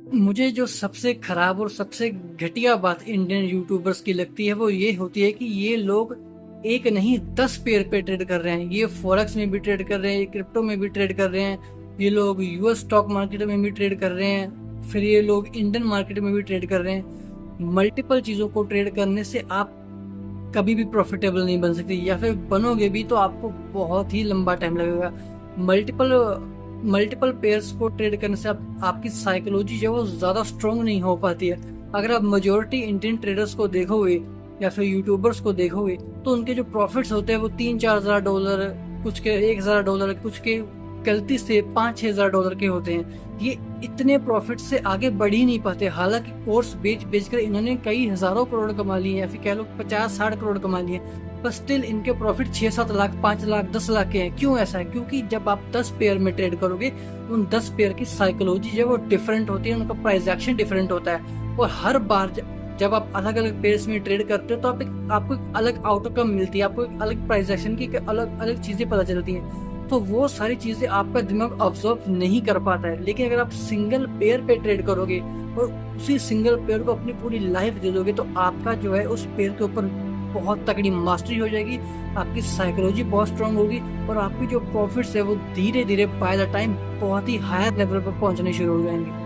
मुझे जो सबसे खराब और सबसे घटिया बात इंडियन यूट्यूबर्स की लगती है वो ये होती है कि ये लोग एक नहीं 10 पेयर पे ट्रेड कर रहे हैं। ये फॉरेक्स में भी ट्रेड कर रहे हैं, ये क्रिप्टो में भी ट्रेड कर रहे हैं, ये लोग यूएस स्टॉक मार्केट में भी ट्रेड कर रहे हैं, फिर ये लोग इंडियन मार्केट में भी ट्रेड कर रहे हैं। मल्टीपल चीज़ों को ट्रेड करने से आप कभी भी प्रॉफिटेबल नहीं बन सकते, या फिर बनोगे भी तो आपको बहुत ही लंबा टाइम लगेगा। मल्टीपल मल्टीपल पेयर्स को ट्रेड करने से आपकी साइकोलॉजी जो है वो ज़्यादा स्ट्रॉन्ग नहीं हो पाती है। अगर आप मेजोरिटी इंडियन ट्रेडर्स को देखोगे या फिर यूट्यूबर्स को देखोगे तो उनके जो प्रॉफिट्स होते हैं वो 3-4 हज़ार डॉलर, कुछ के 1 हज़ार डॉलर, कुछ के गलती से 5-6 हज़ार डॉलर के होते हैं। ये इतने प्रॉफिट से आगे बढ़ ही नहीं पाते। हालांकि कोर्स बेच बेच कर इन्होंने कई हज़ारों करोड़ कमा लिए या फिर कह लो 50-60 करोड़ कमा लिए, पर स्टिल इनके प्रॉफिट 6-7 लाख, 5 लाख, 10 लाख के हैं। क्यों ऐसा है? क्योंकि जब आप 10 पेयर में ट्रेड करोगे, उन 10 पेयर की साइकोलॉजी जो है वो डिफरेंट होती है, उनका प्राइस एक्शन डिफरेंट होता है। और हर बार जब आप अलग अलग पेयर्स में ट्रेड करते हो तो आपको एक अलग आउटकम मिलती है, आपको एक अलग प्राइस एक्शन की अलग अलग चीज़ें पता चलती हैं। तो वो सारी चीज़ें आपका दिमाग ऑब्जर्व नहीं कर पाता है। लेकिन अगर आप सिंगल पेयर पे ट्रेड करोगे और उसी सिंगल पेयर को अपनी पूरी लाइफ दे दोगे तो आपका जो है उस पेयर के ऊपर बहुत तगड़ी मास्टरी हो जाएगी, आपकी साइकोलॉजी बहुत स्ट्रांग होगी और आपकी जो प्रॉफिट्स है वो धीरे धीरे बाय द टाइम बहुत ही हायर लेवल पर पहुंचने शुरू हो जाएंगे।